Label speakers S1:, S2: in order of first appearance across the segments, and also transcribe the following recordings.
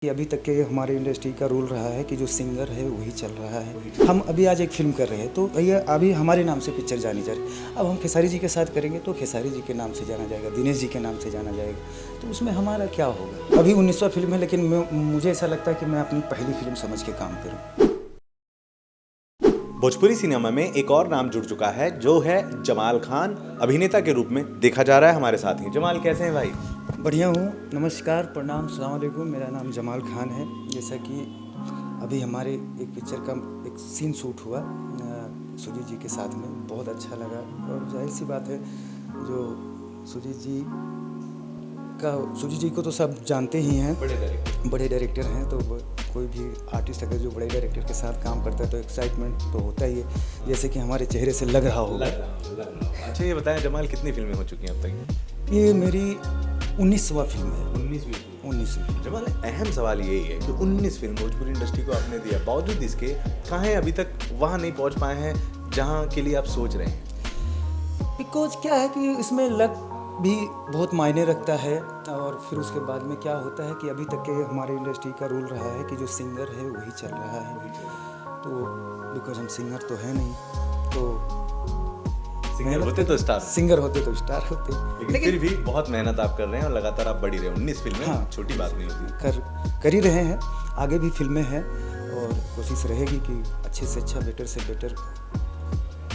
S1: कि अभी तक के हमारे इंडस्ट्री का रूल रहा है कि जो सिंगर है वही चल रहा है। हम अभी आज एक फिल्म कर रहे हैं तो भैया अभी हमारे नाम से पिक्चर जानी जा रही है। अब हम खेसारी जी के साथ करेंगे तो खेसारी जी के नाम से जाना जाएगा, दिनेश जी के नाम से जाना जाएगा, तो उसमें हमारा क्या होगा। अभी 19वां फिल्म है, लेकिन मुझे ऐसा लगता है कि मैं अपनी पहली फिल्म समझ के काम करूँ।
S2: भोजपुरी सिनेमा में एक और नाम जुड़ चुका है जो है जमाल खान। अभिनेता के रूप में देखा जा रहा है हमारे साथ ही। जमाल कैसे हैं भाई?
S1: बढ़िया हूँ, नमस्कार, प्रणाम, अस्सलाम वालेकुम। मेरा नाम जमाल खान है। जैसा कि अभी हमारे एक पिक्चर का एक सीन शूट हुआ सुजीत जी के साथ में, बहुत अच्छा लगा। और जाहिर सी बात है, जो सुजीत जी को तो सब जानते ही हैं, बड़े डायरेक्टर हैं। तो कोई भी आर्टिस्ट अगर जो बड़े डायरेक्टर के साथ काम करता है तो एक्साइटमेंट तो होता ही है, जैसे कि हमारे चेहरे से लग रहा होगा।
S2: अच्छा ये बताएं जमाल, कितनी फिल्में हो चुकी हैं अब तक?
S1: ये मेरी 19वां फिल्म है।
S2: 19वीं। जमाल, अहम सवाल यही है कि 19 फिल्म भोजपुरी इंडस्ट्री को आपने दिया, बावजूद इसके कहाँ अभी तक वहाँ नहीं पहुँच पाए हैं जहाँ के लिए आप सोच रहे हैं?
S1: बिकॉज क्या है कि इसमें लक भी बहुत मायने रखता है। और फिर उसके बाद में क्या होता है कि अभी तक के हमारे इंडस्ट्री का रूल रहा है कि जो सिंगर है वही चल रहा है। तो बिकॉज हम सिंगर तो है नहीं, तो
S2: सिंगर होते तो
S1: स्टार होते,
S2: लेकिन फिर भी बहुत मेहनत आप कर रहे हैं और लगातार आप बढ़ी रहे हैं। 19 फिल्में
S1: हाँ,
S2: छोटी बात नहीं होती।
S1: कर ही रहे हैं। आगे भी फिल्में हैं और कोशिश रहेगी कि अच्छे से अच्छा, बेटर से बेटर।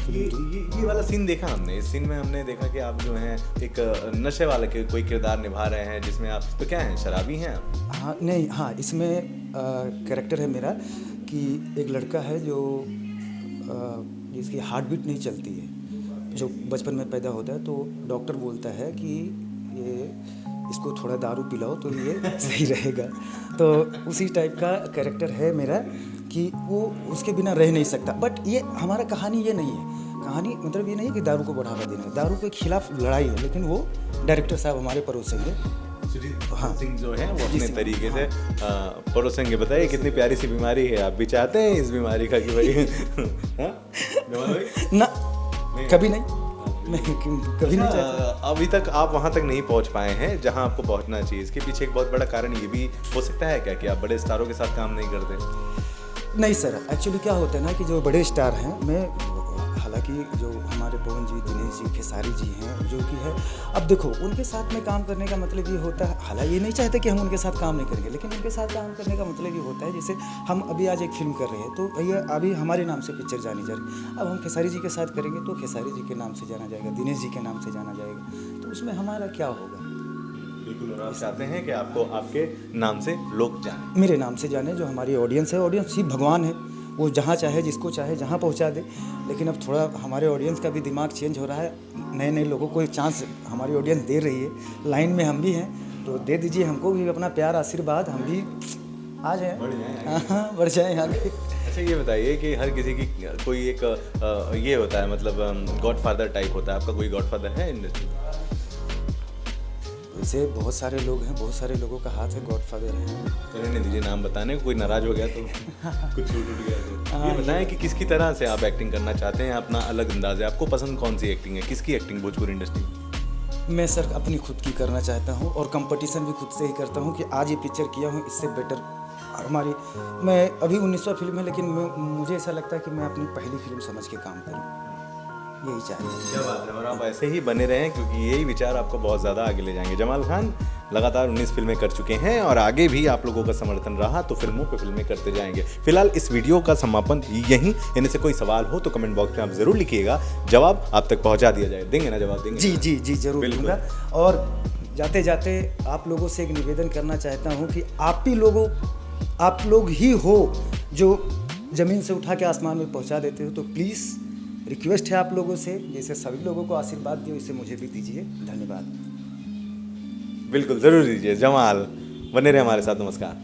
S2: ये वाला सीन देखा हमने। इस सीन में हमने देखा कि आप जो हैं एक नशे वाले के कोई किरदार निभा रहे हैं, जिसमें आप तो क्या हैं, शराबी हैं आप?
S1: हाँ नहीं, हाँ, इसमें कैरेक्टर है मेरा कि एक लड़का है जो जिसकी हार्ट बीट नहीं चलती है, जो बचपन में पैदा होता है। तो डॉक्टर बोलता है कि इसको थोड़ा दारू पिलाओ तो ये सही रहेगा। तो उसी टाइप का कैरेक्टर है मेरा कि वो उसके बिना रह नहीं सकता। बट ये हमारा कहानी ये नहीं है। कहानी मतलब ये नहीं है कि दारू को बढ़ावा देना है, दारू के खिलाफ लड़ाई है, लेकिन वो डायरेक्टर साहब हमारे परोसेंगे।
S2: हाँ, सिंह जो है वो अपने तरीके से परोसेंगे। बताइए कितनी प्यारी सी बीमारी है, आप भी चाहते हैं इस बीमारी का कि भाई
S1: ना, कभी नहीं, मैं कभी नहीं चाहता।
S2: अभी तक आप वहाँ तक नहीं पहुँच पाए हैं जहाँ आपको पहुँचना चाहिए। इसके पीछे एक बहुत बड़ा कारण ये भी हो सकता है क्या कि आप बड़े स्टारों के साथ काम नहीं करते?
S1: नहीं सर, एक्चुअली क्या होता है ना कि जो बड़े स्टार हैं, मैं हालांकि जो हमारे पवन जी, दिनेश जी, खेसारी जी हैं, जो कि है, अब देखो उनके साथ में काम करने का मतलब ये होता है, हालांकि ये नहीं चाहते कि हम उनके साथ काम नहीं करेंगे, लेकिन उनके साथ काम करने का मतलब ये होता है, जैसे हम अभी आज एक फिल्म कर रहे हैं तो भैया अभी हमारे नाम से पिक्चर जानी जा रही है। अब हम खेसारी जी के साथ करेंगे तो खेसारी जी के नाम से जाना जाएगा, दिनेश जी के नाम से जाना जाएगा, तो उसमें हमारा क्या होगा।
S2: बिल्कुल, और आप चाहते हैं कि आपको आपके नाम से लोग जाने,
S1: मेरे नाम से जाने। जो हमारी ऑडियंस है, ऑडियंस ही भगवान है, वो जहाँ चाहे, जिसको चाहे जहाँ पहुँचा दे। लेकिन अब थोड़ा हमारे ऑडियंस का भी दिमाग चेंज हो रहा है, नए नए लोगों को एक चांस हमारी ऑडियंस दे रही है। लाइन में हम भी हैं, तो दे दीजिए हमको भी अपना प्यार, आशीर्वाद, हम भी आ जाएँ, बढ़ जाएँ आगे।
S2: अच्छा ये बताइए कि हर किसी की कोई एक ये होता है, मतलब गॉडफादर टाइप होता है। आपका कोई गॉडफादर है इंडस्ट्री में?
S1: वैसे बहुत सारे लोग हैं, बहुत सारे लोगों का हाथ है, गॉडफादर हैं।
S2: तो रहने दीजिए, नाम बताने, कोई नाराज हो गया तो कुछ छूट उठ गया तो। ये बताएं कि किसकी तरह से आप एक्टिंग करना चाहते हैं, अपना अलग अंदाज है, आपको पसंद कौन सी एक्टिंग है, किसकी एक्टिंग भोजपुरी इंडस्ट्री में?
S1: मैं सर अपनी खुद की करना चाहता हूँ और कंपटीशन भी खुद से ही करता हूँ कि आज ये पिक्चर किया हूँ, इससे बेटर हमारी। मैं अभी 19वां फिल्म है, लेकिन मुझे ऐसा लगता है कि मैं अपनी पहली फिल्म समझ के काम करूँ, यही चाहते हैं।
S2: क्या बात है, और आप ऐसे ही बने रहें क्योंकि यही विचार आपको बहुत ज़्यादा आगे ले जाएंगे। जमाल खान लगातार 19 फिल्में कर चुके हैं और आगे भी आप लोगों का समर्थन रहा तो फिल्मों पे फिल्में करते जाएंगे। फिलहाल इस वीडियो का समापन यहीं। इनमें से कोई सवाल हो तो कमेंट बॉक्स में आप ज़रूर लिखिएगा, जवाब आप तक पहुँचा दिया जाए। देंगे ना जवाब? देंगे।
S1: जी जी जी, जरूर दूंगा। और जाते जाते आप लोगों से एक निवेदन करना चाहता हूँ कि आप लोग ही हो जो ज़मीन से उठा के आसमान में पहुँचा देते हो, तो प्लीज़ रिक्वेस्ट है आप लोगों से, जैसे सभी लोगों को आशीर्वाद दियो, इससे मुझे भी दीजिए। धन्यवाद।
S2: बिल्कुल ज़रूर दीजिए। जमाल बने रहे हमारे साथ। नमस्कार।